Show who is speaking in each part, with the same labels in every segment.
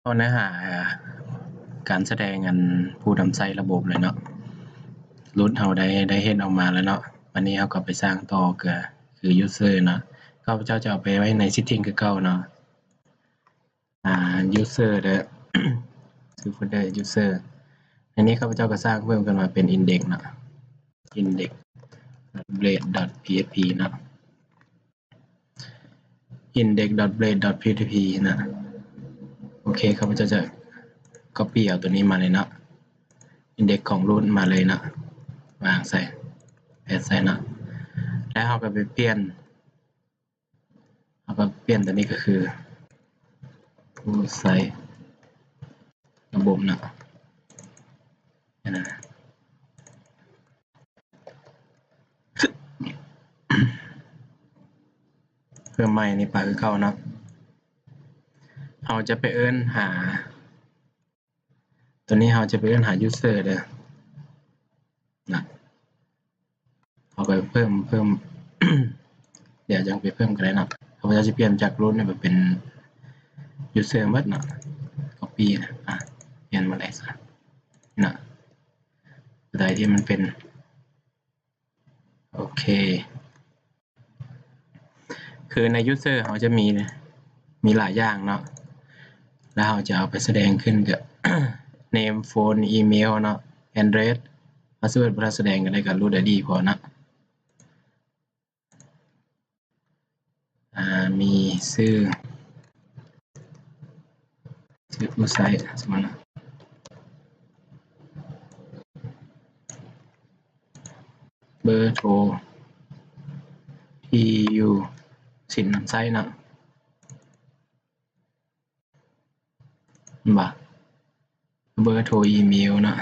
Speaker 1: เข้าเนื้อหาการแสดงผู้นำใช้ระบบเลยเนาะรูทเราได้เฮ็ดออกมาแล้วเนาะวันนี้เราก็ไปสร้างต่อก็คือ user เนาะข้าพเจ้าจะเอาไปไว้ใน setting คือเก่าเนาะuser เด้อ คือ folder user อันนี้ข้าพเจ้าก็สร้างเพิ่มกันมาเป็น index เนาะ index.blade.php เนาะ index.blade.php นะโอเคข้าพเจ้าจะ copy เอาตัวนี้มาเลยเนาะ index ของ root มาเลยเนาะวางใส่แปะใส่เนาะแล้วเราก็ไปเปลี่ยนตัวนี้ก็คือผู้ใช้ระบบเนาะนะเพิ่มใหม่นี่ไปคือเก่าเนาะเราจะไปเอิ้นหาตัวนี้เราจะไปเอิ้นหา user เด้อนะเอาไปเพิ่ม เดี๋ยวจะไปเพิ่มก็ได้เนาะเราจะเปลี่ยนจาก root เนี่ยไปเป็น user หมดเนาะ copy เปลี่ยนมาเลยซะนะตัวใดที่มันเป็นโอเคคือใน user เขาจะมีหลายอย่างเนาะแล้วเราจะเอาไปแสดงขึ้นกับ name phone email เนาะ address password บ่แสดงกันได้กับ root id พอเนาะมีชื่อผู้ใช้สมมุตินะเบอร์โทรที่อยู่สินนำใช้เนาะบ่เบอร์โทรอีเมลเนาะ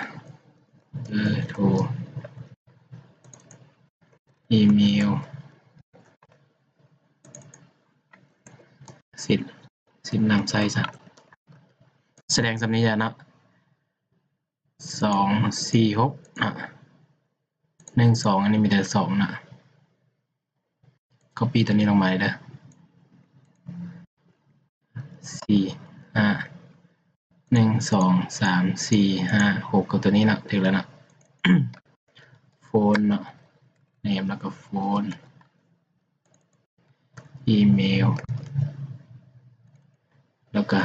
Speaker 1: เบอร์โทรอีเมลสินนำใช้ซะแสดงสำนี้เนาะ246นะ12อันนี้มีแต่2นะ copy ตัวนี้ลงมาเลยเด้อ4 5 1 2 3 4 5 6กับตัวนี้นะถึงแล้วนะ โฟนเนาะ name แล้วก็โฟนอีเมลแล้วก็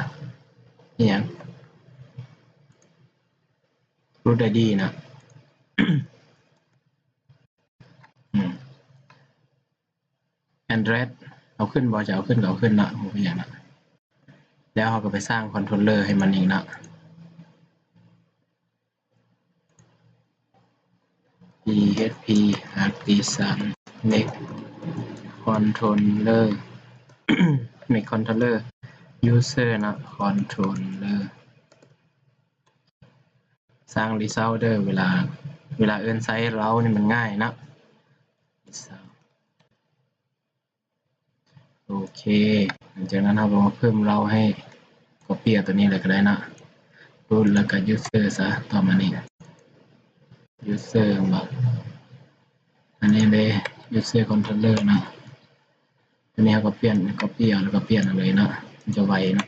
Speaker 1: นี่ยัง root id นะaddress เอาขึ้นบ่จะเอาขึ้นก็เอาขึ้นเนาะบ่เป็นหยังนะแล้วเราก็ไปสร้างคอนโทรลเลอร์ให้มันอีกเนาะ php artisan make controller make controller user นะ controller สร้าง result เด้อเวลาเอิ้นไซต์เรานี่มันง่ายนะ result โอเคหลังจากนั้นเราก็มาเพิ่มเราให้ copy ตัวนี้เลยก็ได้นะ root แล้วก็ user ซะต่อมานี่ user แบบอันนี้เลย user controller นะอันนี้เราก็เปลี่ยน copy เอาแล้วก็เปลี่ยนเลยนะมันจะไวนะ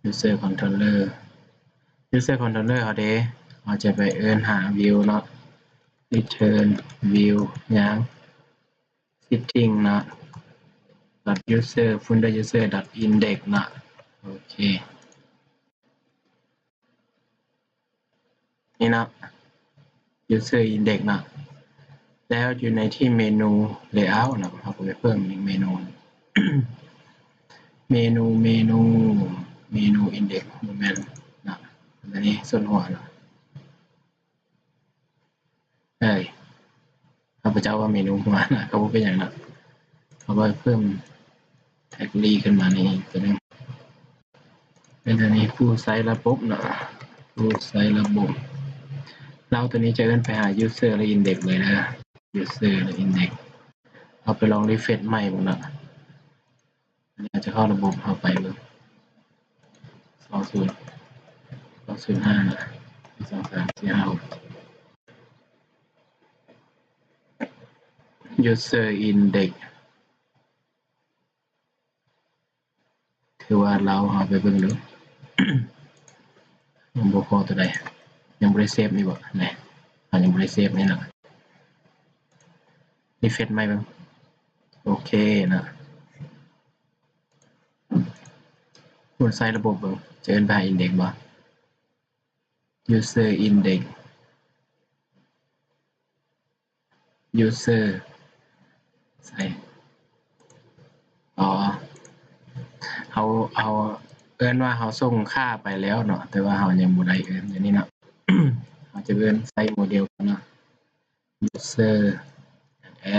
Speaker 1: user controller เขาเด้เราจะไปเอิ้นหา view เนาะ return view อย่าง setting เนาะ .user folder user .index เนาะโอเคนี่เนาะ user index เนาะแล้วอยู่ในที่เมนู layout เนาะเราก็ไปเพิ่มอีกเมนู index moment เนาะอันนี้ส่วนหัวเนาะข้าพเจ้าว่าเมนูหัวนะเขาเป็นอย่างนั้นเขาไปเพิ่มแท็กลีขึ้นมานี่ตัวนึงเป็นอันนี้ผู้ใช้ระบบเนาะผู้ใช้ระบบเราตัวนี้จะเอิ้นไปหา user และ index เลยนะ user และ index เอาไปลองรีเฟรชใหม่บ้างนะอันนี้จะเข้าระบบเข้าไปเลย205นะ2 3 4 5 6 user index คือว่าเราเอาไปเบิ่งดู ยังบ่พอตัวใดยังบ่ได้เซฟนี่บ่ไหนยังบ่ได้เซฟนี่นะรีเฟรชใหม่เบิ่งโอเคนะคุณใส่ระบบเบิ่งจะเอิ้นไปหา index บ่ user index user ใส่อ๋อเอาเอิ้นว่าเราส่งค่าไปแล้วเนาะแต่ว่าเรายังบ่ได้เอิ้นอย่างนี้เนาะ เราจะเอิ้นใส่โมเดลก่อนเนาะ user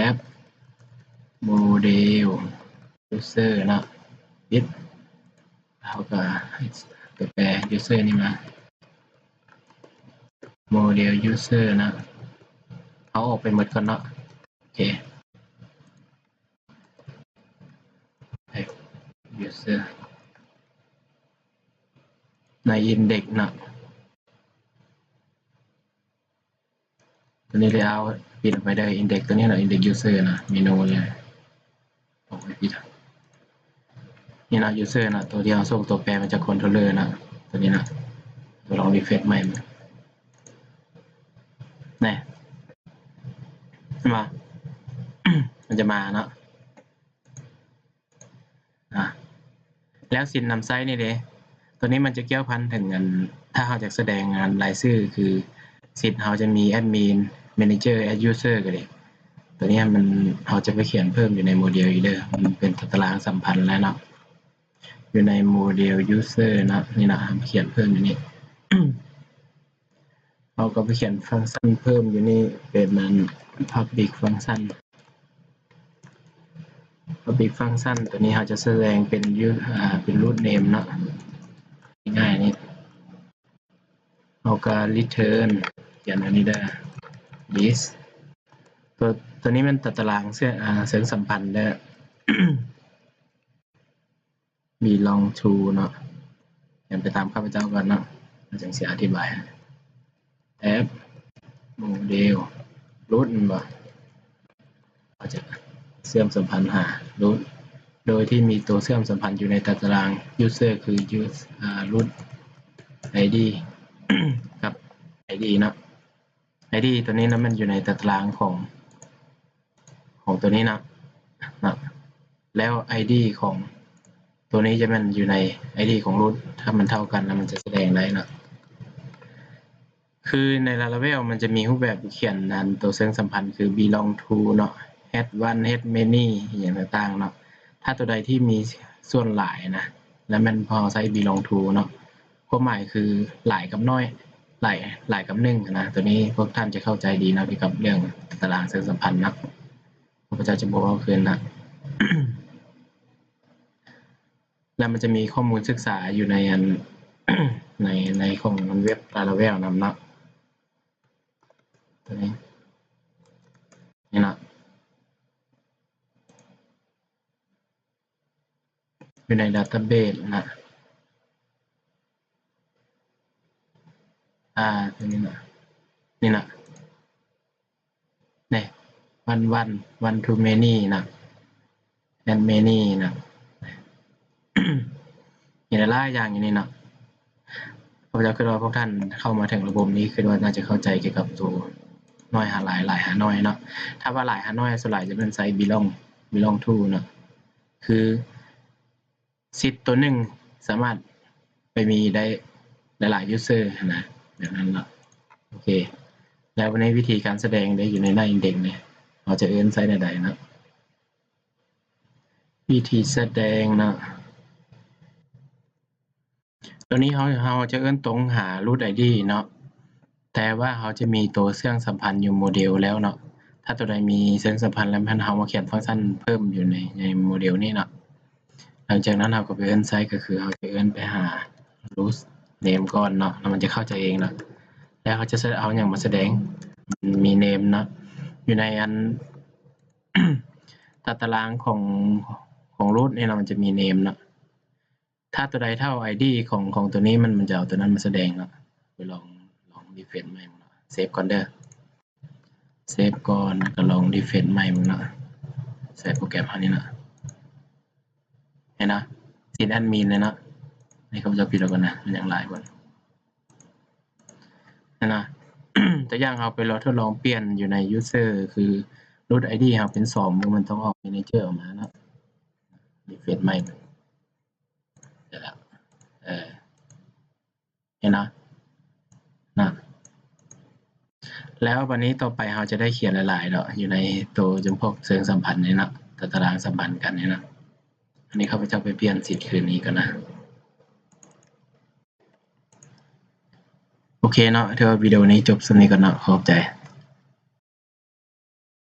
Speaker 1: app model user เนาะปิดเราก็ไปแปล user นี่มาโมเดล user นะเอาออกไปหมดก่อนเนาะโอเค user ใน index นะตัวนี้เลยเอาปิดออกไปได้ index ตัวนี้นะ index user นะเมนูเลยออกไปปิดนี่นะ user นะตัวที่เราส่งตัวแปรมาจาก controller นะตัวนี้นะตัวลอง refresh ใหม่นี่มา มันจะมาเนาะแล้วสินนำไซต์นี่เด้ตัวนี้มันจะเกี่ยวพันถึงกันถ้าเราจะแสดงงานรายชื่อคือสิทธิ์เราจะมีแอดมินแมเนเจอร์แอดยูเซอร์ก็ได้ตัวนี้มันเราจะไปเขียนเพิ่มอยู่ในโมเดลอีกเด้อมันเป็นตารางสัมพันธ์แล้วเนาะอยู่ในโมเดลยูเซอร์นะนี่นะเขียนเพิ่มอยู่นี่ เราก็ไปเขียนฟังก์ชันเพิ่มอยู่นี่เป็นมัน public function public function ตัวนี้เราจะแสดงเป็นเป็น root name เนาะง่ายๆนี่เราก็ return เขียนอันนี้ได้ list ตัวนี้มันตัดตารางเชิงสัมพันธ์ได้ belong to เนาะเขียนไปตามข้าพเจ้าก่อนเนาะเราจึงจะอธิบาย app model root บ่เราจะเชื่อมสัมพันธ์หา root โดยที่มีตัวเชื่อมสัมพันธ์อยู่ในตาราง user คือ root id กับ id เนาะ id ตัวนี้นะมันอยู่ในตารางของตัวนี้นะแล้ว id ของตัวนี้จะมันอยู่ใน id ของ root ถ้ามันเท่ากันแล้วมันจะแสดงได้นะคือใน Laravel มันจะมีรูปแบบเขียนอันตัวเชิงสัมพันธ์คือ belong to เนาะ had one had many อย่างต่างๆเนาะถ้าตัวใดที่มีส่วนหลายนะแล้วมันพอใช้ belong to เนาะความหมายคือหลายกับน้อยหลายกับ1นะตัวนี้พวกท่านจะเข้าใจดีนะเกี่ยวกับเรื่องตารางเชิงสัมพันธ์นะพระเจ้าจะบอกว่าคืนนะ แล้วมันจะมีข้อมูลศึกษาอยู่ในอัน ในของเว็บ Laravel นำเนาะตัวนี้นี่นะอยู่ในดัตเตอร์เบสนะตัวนี้นะนี่นะนี่one to many นะ and many นะเห็นหลายอย่างอย่างนี้นะผมจะคิดว่าพวกท่านเข้ามาถึงระบบนี้คิดว่าน่าจะเข้าใจเกี่ยวกับตัวน้อยหาหลายหาน้อยเนาะถ้าว่าหลายหาน้อยส่วนใหญ่จะเป็นไซส์ belong to เนาะคือสิทธิ์ตัวหนึ่งสามารถไปมีได้หลาย user นะแบบนั้นเนาะโอเคแล้วในวิธีการแสดงได้อยู่ในหน้า index เนี่ยเราจะเอิ้นไซส์ใดๆนะวิธีแสดงนะตัวนี้เราจะเอิ้นตรงหา root id เนาะแต่ว่าเขาจะมีตัวเชื่อมสัมพันธ์อยู่โมเดลแล้วเนาะถ้าตัวใดมีเชื่อมสัมพันธ์แล้วมันเรามาเขียนฟังก์ชันเพิ่มอยู่ในโมเดลนี้เนาะหลังจากนั้นเราก็ไปเอิ้นไซส์ก็คือเราจะเอิ้นไปหา root name ก่อนเนาะแล้วมันจะเข้าใจเองเนาะแล้วเขาจะเอาอย่างมาแสดงมี name เนาะอยู่ในอัน ตารางของ root เนี่ยมันจะมี name เนาะถ้าตัวใดเท่า id ของตัวนี้มันจะเอาตัวนั้นมาแสดงเนาะไปลองดีเฟนใหม่เนาะเซฟก่อนเด้อเซฟก่อนก็ลองดีเฟนใหม่เนาะใส่โปรแกรมอันนี้นะเห็นนะ สิทธิ์แอดมินเลยเนาะให้เขาจะปิดแล้วกันนะมันอย่างไรก่อนนะ ตัวอย่างเราไปเราทดลองเปลี่ยนอยู่ใน user คือรูท ID เราเป็น2มันต้องออก manager ออกมาเนาะรีเฟรชใหม่เดี๋ยวแล้วเห็นนะแล้ววันนี้ต่อไปเราจะได้เขียนหลายๆเนาะอยู่ในตัวจำพวกเชิงสัมพันธ์เนี่ยเนาะตารางสัมพันธ์กันเนี่ยเนาะอันนี้ข้าพเจ้าไปเปลี่ยนสิทธิ์คืนนี้กันนะโอเคเนาะเดี๋ยววิดีโอนี้จบสำนี้ก่อนเนาะขอบใจ